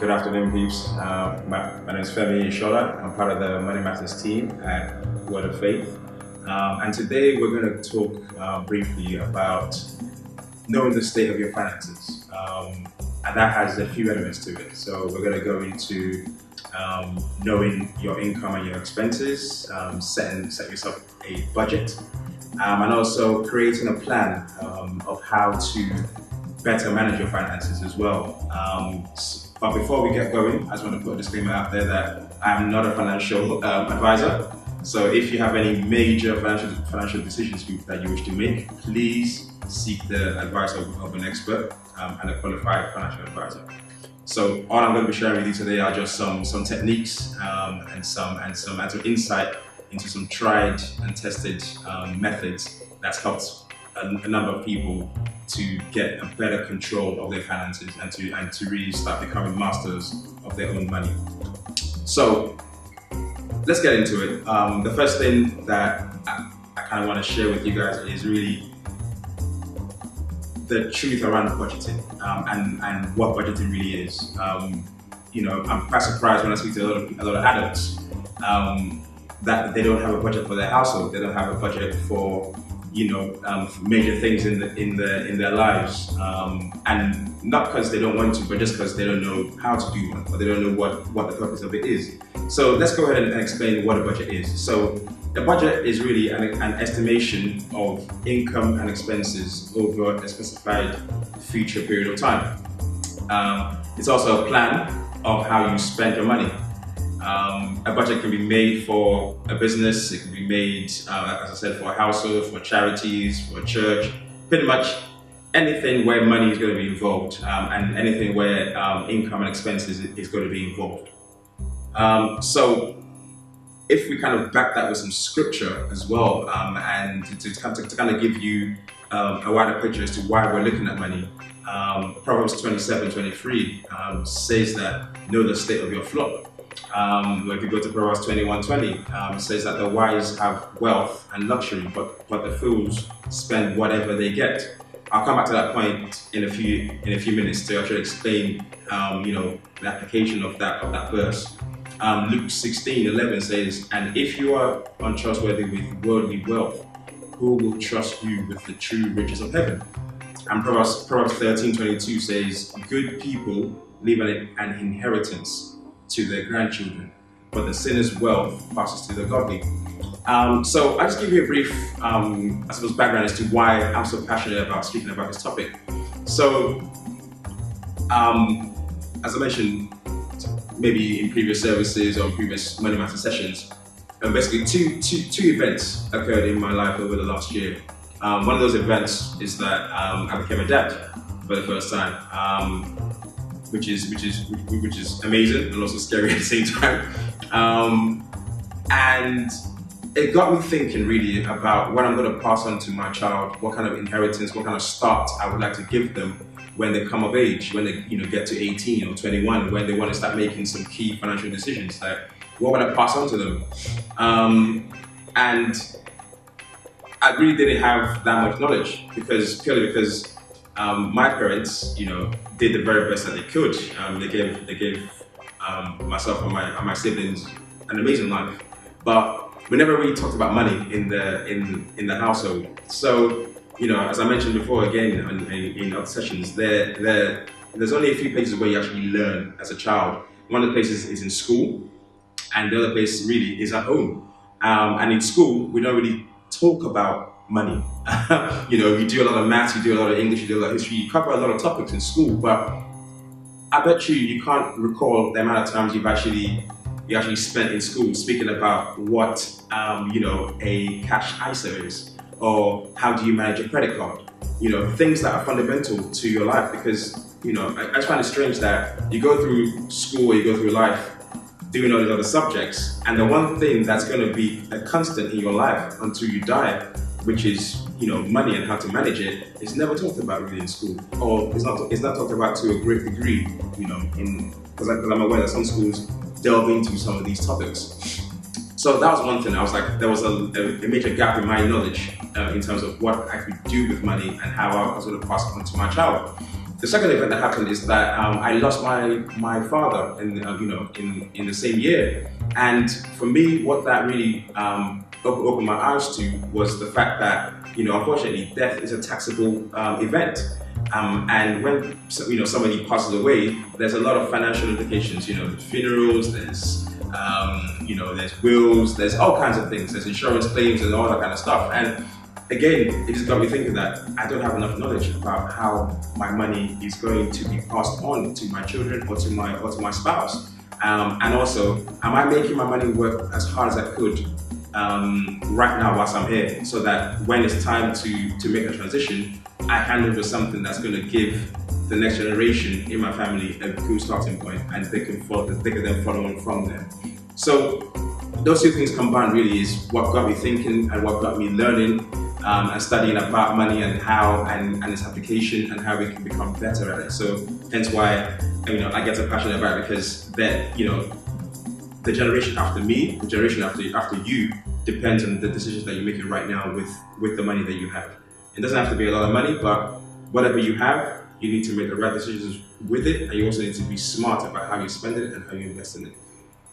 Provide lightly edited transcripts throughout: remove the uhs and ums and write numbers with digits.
Good afternoon, peeps. My name is Femi Ishola. I'm part of the Money Matters team at Word of Faith. And today we're going to talk briefly about knowing the state of your finances. And that has a few elements to it. So we're going to go into knowing your income and your expenses, set yourself a budget, and also creating a plan of how to better manage your finances as well. But before we get going, I just want to put a disclaimer out there that I'm not a financial advisor. So if you have any major financial decisions that you wish to make, please seek the advice of an expert and a qualified financial advisor. So all I'm going to be sharing with you today are just some techniques and some insight into some tried and tested methods that's helped a number of people to get a better control of their finances and to really start becoming masters of their own money. So let's get into it. The first thing that I kind of want to share with you guys is really the truth around budgeting and what budgeting really is. I'm quite surprised when I speak to a lot of adults that they don't have a budget for their household. They don't have a budget for major things in their lives, and not because they don't want to, but just because they don't know how to do one, or they don't know what the purpose of it is. So let's go ahead and explain what a budget is. So a budget is really an estimation of income and expenses over a specified future period of time. It's also a plan of how you spend your money. A budget can be made for a business, it can be made, as I said, for a household, for charities, for a church, pretty much anything where money is going to be involved, and anything where income and expenses is going to be involved. So if we kind of back that with some scripture as well, and to kind of give you a wider picture as to why we're looking at money, Proverbs 27:23 says that know the state of your flock. If you go to Proverbs 21:20, it says that the wise have wealth and luxury, but the fools spend whatever they get. I'll come back to that point in a few minutes to actually explain, the application of that verse. Luke 16:11 says, "And if you are untrustworthy with worldly wealth, who will trust you with the true riches of heaven?" And Proverbs 13:22 says, "Good people leave an inheritance to their grandchildren, but the sinner's wealth passes to the godly." So I'll just give you a brief, background as to why I'm so passionate about speaking about this topic. So, as I mentioned, maybe in previous services or previous Money Matter sessions, basically two events occurred in my life over the last year. One of those events is that I became a dad for the first time. Which is amazing and also scary at the same time. And it got me thinking really about what I'm going to pass on to my child, what kind of inheritance, what kind of start I would like to give them when they come of age, when they get to 18 or 21, when they want to start making some key financial decisions. Like, what would I pass on to them? And I really didn't have that much knowledge purely because my parents, did the very best that they could. They gave myself and my siblings an amazing life, but we never really talked about money in the household. So, as I mentioned before, again in other sessions, there's only a few places where you actually learn as a child. One of the places is in school, and the other place really is at home. And in school, we don't really talk about money. You do a lot of maths, you do a lot of English, you do a lot of history, you cover a lot of topics in school, but I bet you can't recall the amount of times you actually spent in school speaking about what a cash ISA is, or how do you manage a credit card, things that are fundamental to your life. Because I just find it strange that you go through school, you go through life doing all these other subjects, and the one thing that's going to be a constant in your life until you die, which is money and how to manage it, is never talked about really in school, or it's not talked about to a great degree, because I'm aware that some schools delve into some of these topics. So that was one thing. I was like, there was a major gap in my knowledge in terms of what I could do with money and how I was going to pass it on to my child. The second event that happened is that I lost my father in the same year, and for me, what that really opened my eyes to was the fact that unfortunately, death is a taxable event. And when somebody passes away, there's a lot of financial implications. There's funerals, there's wills, there's all kinds of things. There's insurance claims and all that kind of stuff. And again, it just got me thinking that I don't have enough knowledge about how my money is going to be passed on to my children or to my spouse. And also, am I making my money work as hard as I could right now whilst I'm here, so that when it's time to make a transition, I hand over something that's going to give the next generation in my family a good starting point, and they can then follow on from there. So those two things combined really is what got me thinking and what got me learning and studying about money and how and its application and how we can become better at it. So hence why I get so passionate about it, because that the generation after me, the generation after you, depends on the decisions that you're making right now with the money that you have. It doesn't have to be a lot of money, but whatever you have, you need to make the right decisions with it, and you also need to be smart about how you spend it and how you invest in it.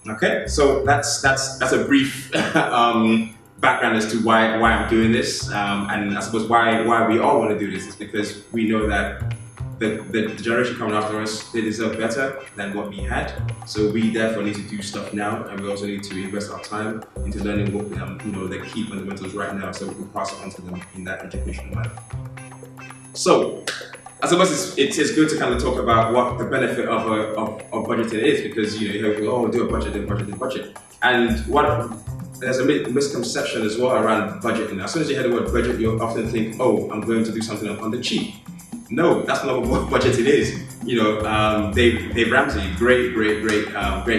Okay, so that's a brief background as to why I'm doing this, and I suppose why we all want to do this is because we know that the generation coming after us, they deserve better than what we had. So we therefore need to do stuff now, and we also need to invest our time into learning what the key fundamentals right now, so we can pass it on to them in that educational manner. So I suppose it's good to kind of talk about what the benefit of budgeting is, because you hear people, do a budget, and there's a misconception as well around budgeting. As soon as you hear the word budget, you often think, I'm going to do something on the cheap. No, that's not what budgeting is. Dave Ramsey, great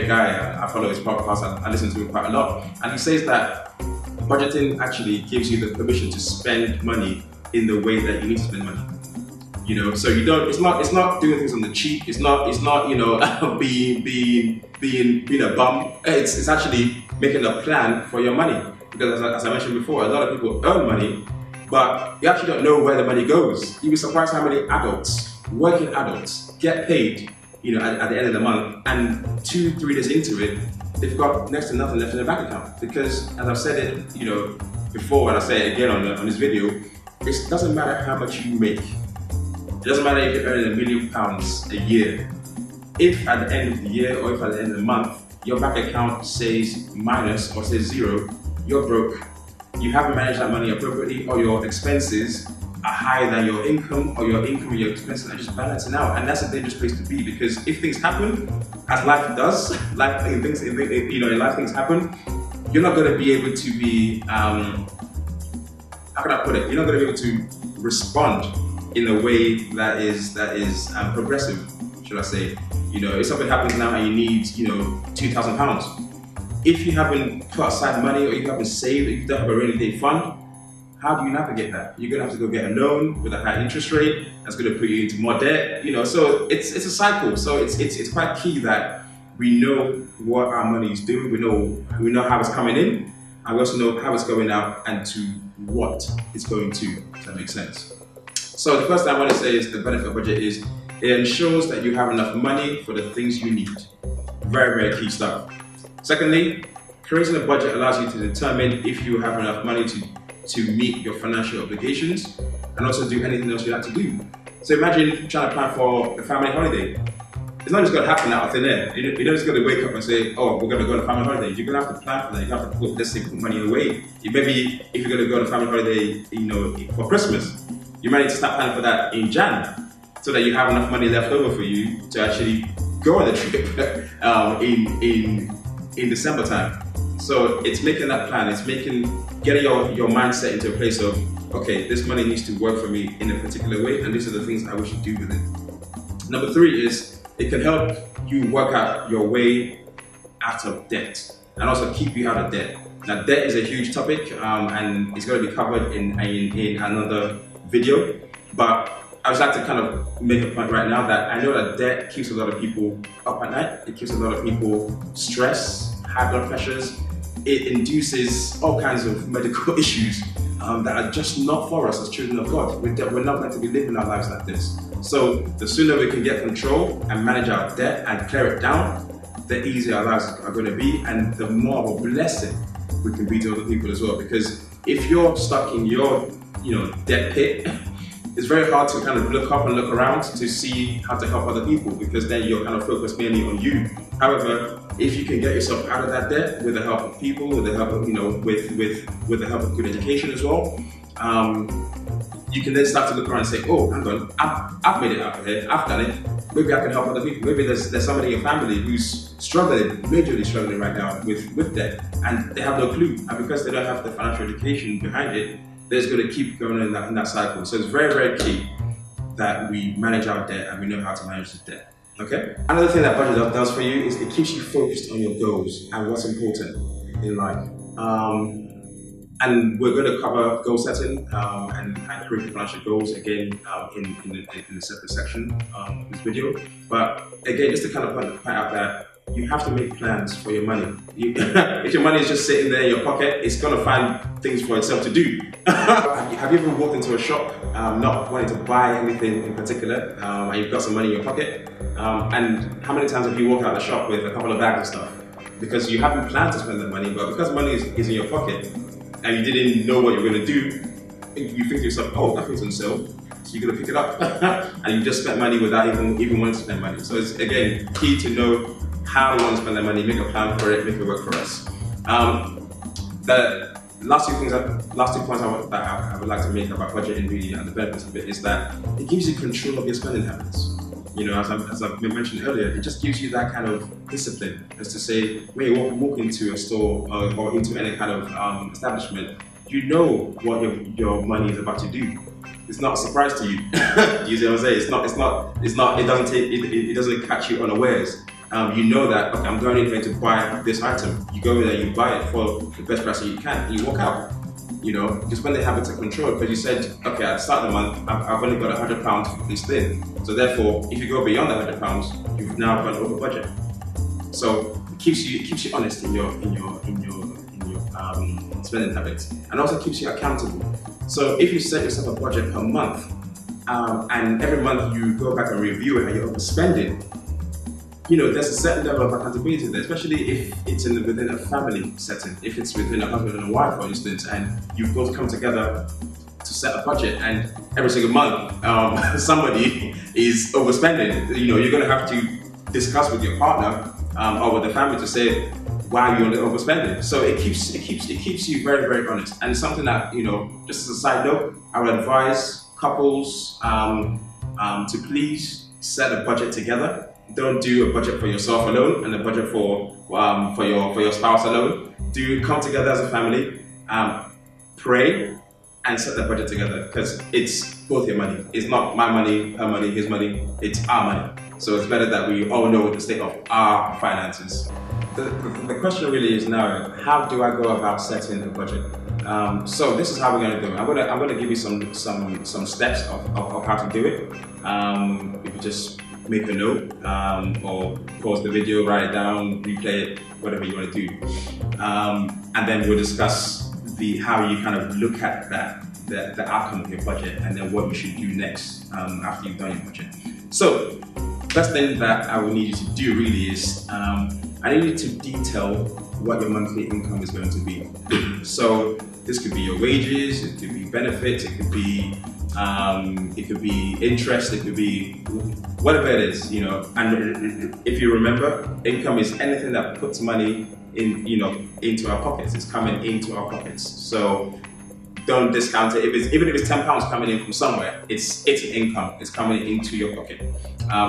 guy. I follow his podcast. I listen to him quite a lot, and he says that budgeting actually gives you the permission to spend money in the way that you need to spend money. So you don't. It's not doing things on the cheap. It's not being a bum. It's actually making a plan for your money, because as I mentioned before, a lot of people earn money, but you actually don't know where the money goes. You'd be surprised how many working adults, get paid, at the end of the month, and 2-3 days into it, they've got next to nothing left in their bank account. Because, as I've said it, before, and I say it again on this video, it doesn't matter how much you make. It doesn't matter if you're earning £1 million a year. If at the end of the year or if at the end of the month, your bank account says minus or says zero, you're broke. You haven't managed that money appropriately, or your expenses are higher than your income, or your income and your expenses are just balancing out. And that's a dangerous place to be, because if things happen, as life does, in life things happen, you're not going to be able to be, how can I put it? You're not going to be able to respond in a way that is progressive, should I say. If something happens now and you need, £2,000, if you haven't put aside money, or you haven't saved, or you don't have a rainy day fund, how do you navigate that? You're gonna have to go get a loan with a high interest rate. That's gonna put you into more debt. So it's a cycle. So it's quite key that we know what our money is doing. We know how it's coming in, and we also know how it's going out and to what it's going to. Does that make sense? So the first thing I want to say is the benefit of budget is it ensures that you have enough money for the things you need. Very, very key stuff. Secondly, creating a budget allows you to determine if you have enough money to meet your financial obligations and also do anything else you like to do. So imagine trying to plan for a family holiday. It's not just going to happen out of thin air. You're not just going to wake up and say, we're going to go on a family holiday. You're going to have to plan for that. You have to put money away. Maybe if you're going to go on a family holiday, for Christmas, you might need to start planning for that in Jan, so that you have enough money left over for you to actually go on the trip in December time. So it's making that plan. It's getting your mindset into a place of, okay, this money needs to work for me in a particular way, and these are the things I wish to do with it. Number 3 is it can help you work out your way out of debt, and also keep you out of debt. Now, debt is a huge topic, and it's going to be covered in another video, but I would like to kind of make a point right now that I know that debt keeps a lot of people up at night. It keeps a lot of people stressed, high blood pressures. It induces all kinds of medical issues that are just not for us as children of God. We're not meant to be living our lives like this. So the sooner we can get control and manage our debt and clear it down, the easier our lives are going to be, and the more of a blessing we can be to other people as well. Because if you're stuck in your, debt pit, it's very hard to kind of look up and look around to see how to help other people, because then you're kind of focused mainly on you. However, if you can get yourself out of that debt with the help of people, with the help of, with the help of good education as well, you can then start to look around and say, oh, hang on, I've made it out of here, I've done it. Maybe I can help other people. Maybe there's somebody in your family who's struggling, majorly struggling right now with debt, and they have no clue. And because they don't have the financial education behind it, they're just going to keep going in that cycle. So it's very, very key that we manage our debt and we know how to manage the debt. Okay? Another thing that budget does for you is it keeps you focused on your goals and what's important in life. And we're going to cover goal setting and creating financial goals again in a separate section of this video. But again, just to kind of point out that you have to make plans for your money. If your money is just sitting there in your pocket, it's going to find things for itself to do. Have you ever walked into a shop not wanting to buy anything in particular, and you've got some money in your pocket? And how many times have you walked out of the shop with a couple of bags of stuff? Because you haven't planned to spend the money, but because money is in your pocket, and you didn't know what you're going to do, you think to yourself, oh, nothing's on sale, so you're going to pick it up. And you just spent money without even wanting to spend money. So it's, again, key to know how we want to spend the money, make a plan for it, make it work for us. The last two points that I would like to make about budgeting really and the benefits of it is that it gives you control of your spending habits. As I've mentioned earlier, it just gives you that kind of discipline as to say, when you walk into a store or into any kind of establishment, you know what your money is about to do. It's not a surprise to you. You see what I'm saying? It doesn't catch you unawares. You know that, okay, I'm going in here to buy this item. You go in there, you buy it for the best price that you can, and you walk out. Just when they have it to control, because you said, okay, at the start of the month, I've only got £100 for this thing. So therefore, if you go beyond the £100, you've now gone over budget. So it keeps you honest in your spending habits, and also keeps you accountable. So if you set yourself a budget per month, and every month you go back and review it and you're overspending, there's a certain level of accountability there, especially if it's within a family setting. If it's within a husband and a wife, for instance, and you've both come together to set a budget, and every single month somebody is overspending, you're going to have to discuss with your partner or with the family to say why you're overspending. So it keeps you very, very honest, and it's something that just as a side note, I would advise couples to please set a budget together. Don't do a budget for yourself alone and a budget for your spouse alone. Do come together as a family, pray, and set the budget together, because it's both your money. It's not my money, her money, his money. It's our money. So it's better that we all know the state of our finances. The question really is now, how do I go about setting a budget? So this is how we're going to do it. I'm going to give you some steps of how to do it. If you just make a note or pause the video, write it down, replay it, whatever you want to do, and then we'll discuss how you kind of look at the outcome of your budget, and then what you should do next after you've done your budget. So first thing that I will need you to do really is I need you to detail what your monthly income is going to be. So this could be your wages, it could be benefits, it could be interest, it could be whatever it is, And if you remember, income is anything that puts money into our pockets. It's coming into our pockets. So don't discount it. Even if it's £10 coming in from somewhere, it's income. It's coming into your pocket.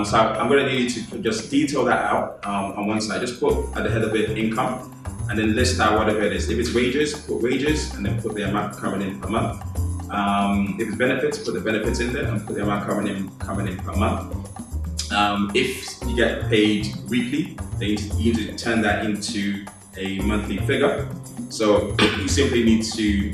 So I'm going to need you to just detail that out on one side. Just put at the head of it income, and then list out whatever it is. If it's wages, put wages, and then put the amount coming in per month. If it's benefits, put the benefits in there and put the amount coming in per month. If you get paid weekly, then you need to turn that into a monthly figure. So you simply need to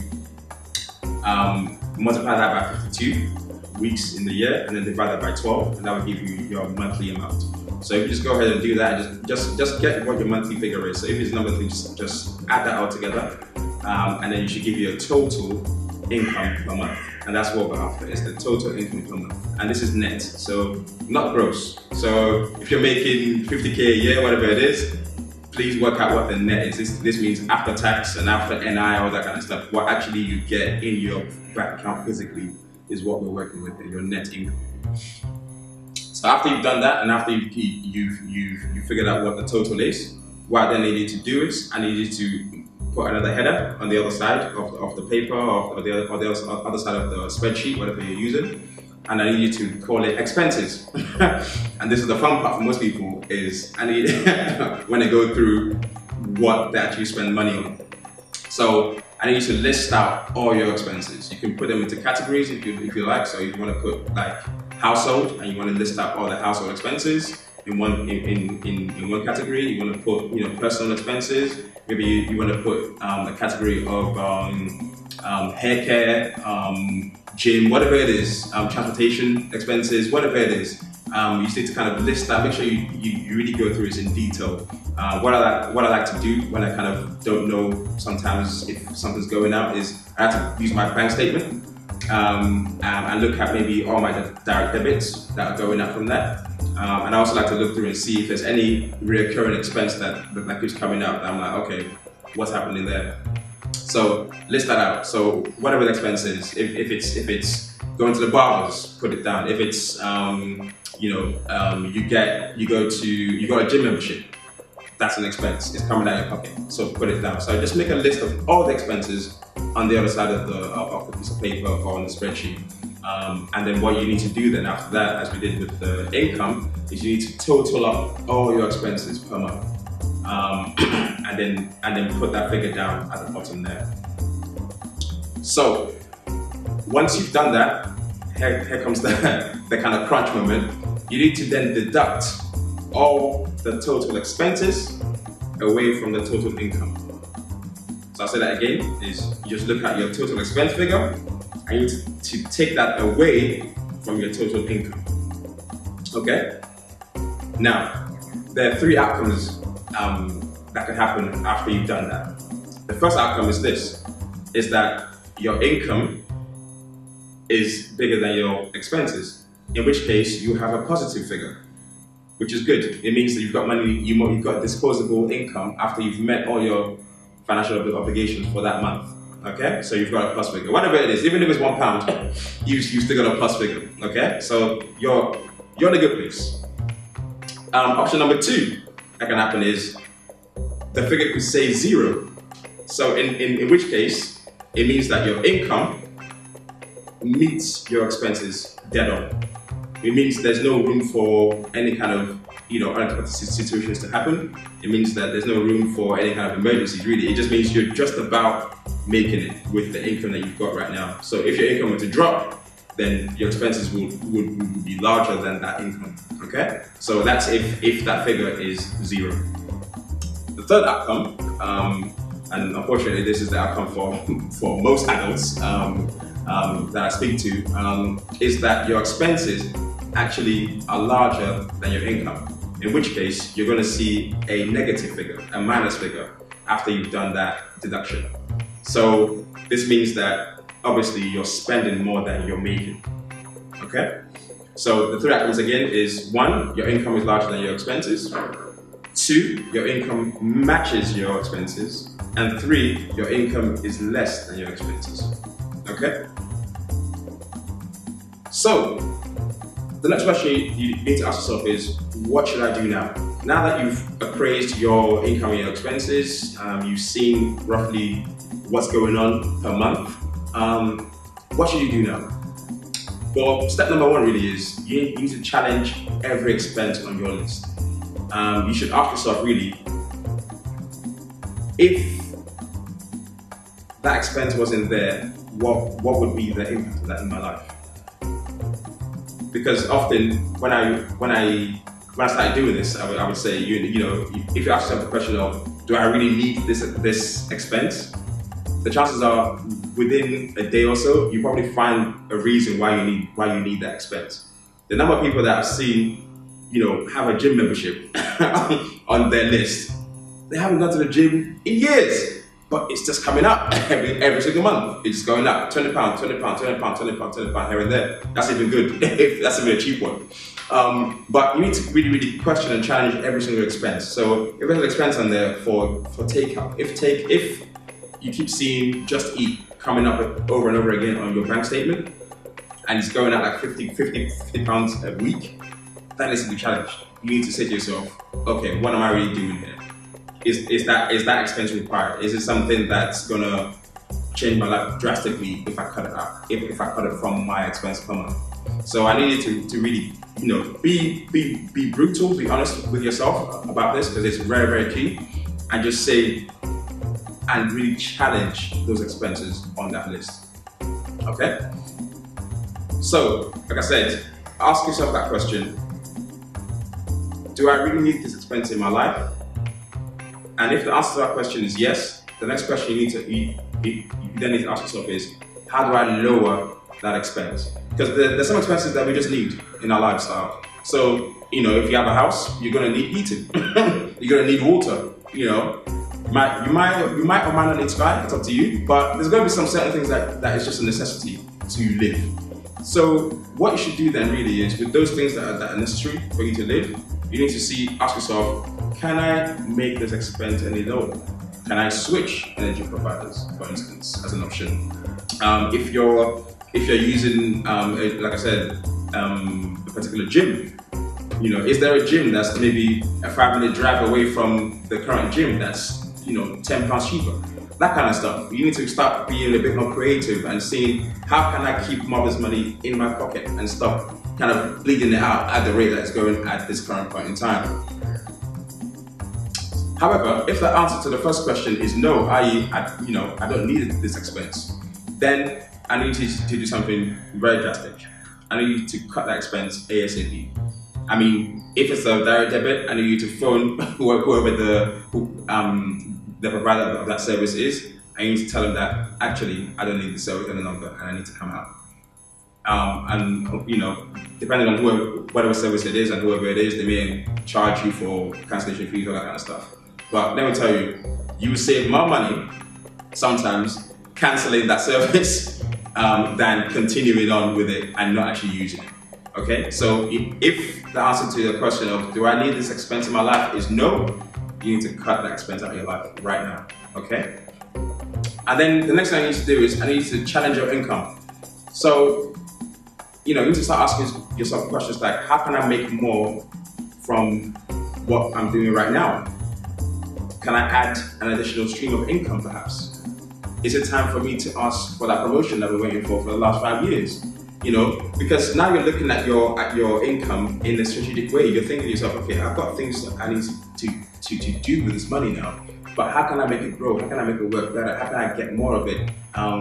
multiply that by 52 weeks in the year, and then divide that by 12, and that will give you your monthly amount. So if you just go ahead and do that, and just get what your monthly figure is. So if it's number 3, just add that all together, and then you should give you a total income per month. And that's what we're after, is the total income per month. And this is net, so not gross. So if you're making 50K a year, whatever it is, please work out what the net is. This means after tax and after NI, all that kind of stuff. What actually you get in your bank account physically is what we're working with, your net income. So after you've done that, and after you've figured out what the total is, what I then need you to do is, I need you to put another header on the other side of the paper, or the other side of the spreadsheet, whatever you're using, and I need you to call it expenses. And this is the fun part for most people, is I need when they go through what they actually spend money on. So I need you to list out all your expenses. You can put them into categories if you like. So you want to put like household, and you want to list out all the household expenses in one category. You want to put personal expenses. Maybe you want to put a category of hair care, gym, whatever it is, transportation expenses, whatever it is. You just need to kind of list that. Make sure you really go through it in detail. What I like to do when I kind of don't know sometimes if something's going out is I have to use my bank statement and look at maybe all my direct debits that are going out from that. And I also like to look through and see if there's any recurring expense that keeps coming up. I'm like, okay, what's happening there? So list that out. So whatever the expense is, if it's going to the barbers, put it down. If it's you got a gym membership, that's an expense. It's coming out of your pocket. So put it down. So just make a list of all the expenses on the other side of the piece of paper or on the spreadsheet. And then what you need to do then after that, as we did with the income, is you need to total up all your expenses per month. And then put that figure down at the bottom there. So once you've done that, here comes the kind of crunch moment. You need to then deduct all the total expenses away from the total income. So I'll say that again, is you just look at your total expense figure and you need to take that away from your total income. Okay? Now, there are three outcomes that can happen after you've done that. The first outcome is this, is that your income is bigger than your expenses, in which case you have a positive figure, which is good. It means that you've got money, you've got disposable income after you've met all your financial obligations for that month. Okay, so you've got a plus figure, whatever it is, even if it's £1, you still got a plus figure. Okay, so you're in a good place. Option number two that can happen is the figure could say 0. So in which case, it means that your income meets your expenses dead on. It means there's no room for any kind of unexpected situations to happen. It means that there's no room for any kind of emergencies, really. It just means you're just about making it with the income that you've got right now. So if your income were to drop, then your expenses would be larger than that income, okay? So that's if that figure is 0. The third outcome, and unfortunately this is the outcome for most adults that I speak to, is that your expenses actually are larger than your income, in which case you're going to see a negative figure, a minus figure, after you've done that deduction. So this means that obviously you're spending more than you're making, okay? So the three outcomes again is 1, your income is larger than your expenses, 2, your income matches your expenses, and 3, your income is less than your expenses, okay? So the next question you need to ask yourself is, what should I do now? Now that you've appraised your income and your expenses, you've seen roughly what's going on per month, what should you do now? Well, step number 1 really is you need to challenge every expense on your list. You should ask yourself really, if that expense wasn't there, what would be the impact of that in my life? Because often when I started doing this, I would say, if you ask yourself the question of, do I really need this expense? The chances are, within a day or so, you probably find a reason why you need that expense. The number of people that I've seen, have a gym membership on their list, they haven't gone to the gym in years. but it's just coming up every single month. It's going up, £20, £20, £20, £20, £20 here and there. That's even good, if that's even a cheap one. But you need to really question and challenge every single expense. So if there's an expense on there for takeout, if you keep seeing Just Eat coming up over and over again on your bank statement, and it's going at like 50 pounds a week, that needs to be challenged. You need to say to yourself, okay, what am I really doing here? Is that expense required? Is it something that's gonna change my life drastically if I cut it out? If I cut it from my expense per month? So I needed to really, be brutal, be honest with yourself about this, because it's very, very key, and just say and really challenge those expenses on that list. Okay? So, like I said, ask yourself that question: do I really need this expense in my life? And if the answer to that question is yes, the next question you then need to ask yourself is, how do I lower that expense? Because there's some expenses that we just need in our lifestyle. So, if you have a house, you're gonna need heating. You're gonna need water. You might or might not need Sky, it's up to you, but there's gonna be some certain things that is just a necessity to live. So what you should do then really is, with those things that are necessary for you to live, you need to ask yourself, can I make this expense any lower? Can I switch energy providers, for instance, as an option? If you're using, like I said, a particular gym, is there a gym that's maybe a 5-minute drive away from the current gym that's £10 cheaper? That kind of stuff. You need to start being a bit more creative and seeing, how can I keep more of this money in my pocket and stop kind of bleeding it out at the rate that it's going at this current point in time. However, if the answer to the first question is no, i.e., I don't need this expense, then I need to do something very drastic. I need to cut that expense ASAP. I mean, if it's a direct debit, I need you to phone whoever the provider of that service is. I need to tell them that actually I don't need the service any longer and I need to come out. And depending on whatever service it is and whoever it is, they may charge you for cancellation fees, all that kind of stuff. But let me tell you, you will save more money sometimes cancelling that service than continuing on with it and not actually using it. Okay, so if the answer to the question of do I need this expense in my life is no, you need to cut that expense out of your life right now. Okay, and then the next thing I need to do is I need to challenge your income. So you need to start asking yourself questions like, how can I make more from what I'm doing right now? Can I add an additional stream of income perhaps? Is it time for me to ask for that promotion that we're waiting for the last 5 years? Because now you're looking at your income in a strategic way. You're thinking to yourself, okay, I've got things that I need to do with this money now, but how can I make it grow? How can I make it work better? How can I get more of it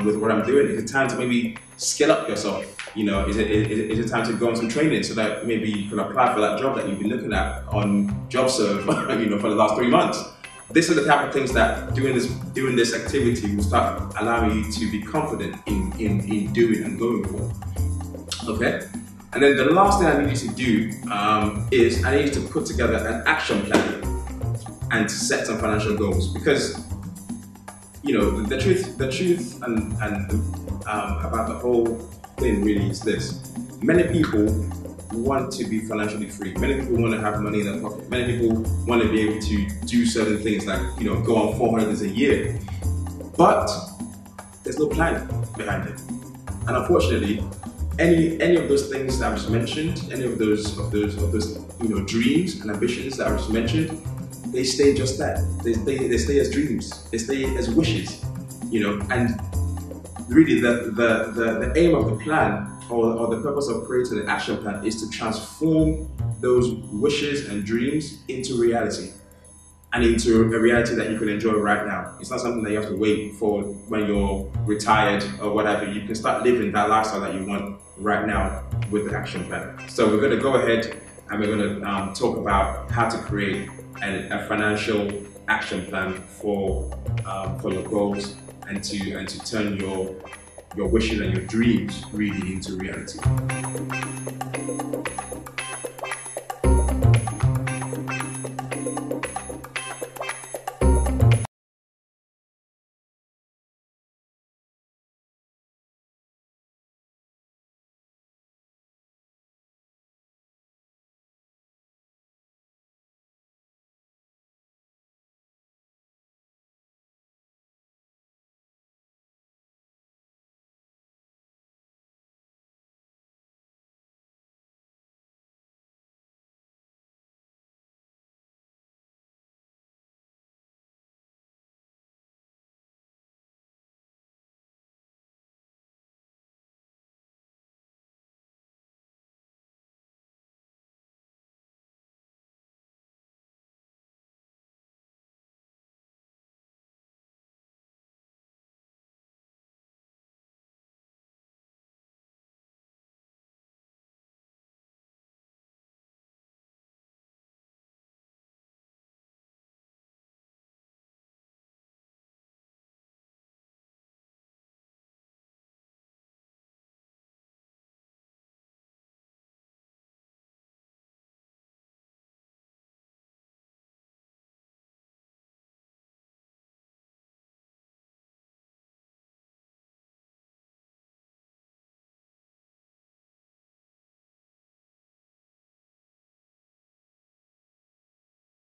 with what I'm doing? Is it time to maybe scale up yourself? Is it time to go on some training so that maybe you can apply for that job that you've been looking at on JobServe, for the last 3 months? This is the type of things that doing this activity will start allowing you to be confident in doing and going for. Okay? And then the last thing I need you to do is I need you to put together an action plan and to set some financial goals, because the truth and about the whole thing really is this: many people want to be financially free. Many people want to have money in their pocket. Many people want to be able to do certain things like go on 400 days a year, but there's no plan behind it. And unfortunately, any of those things that I just mentioned, any of those dreams and ambitions that I just mentioned, they stay just that. They stay as dreams. They stay as wishes. And really the aim of the plan or the purpose of creating an action plan is to transform those wishes and dreams into reality, and into a reality that you can enjoy right now. It's not something that you have to wait for when you're retired or whatever. You can start living that lifestyle that you want right now with the action plan. So we're going to go ahead and we're going to talk about how to create a financial action plan for your goals and to turn your wishes and your dreams really into reality.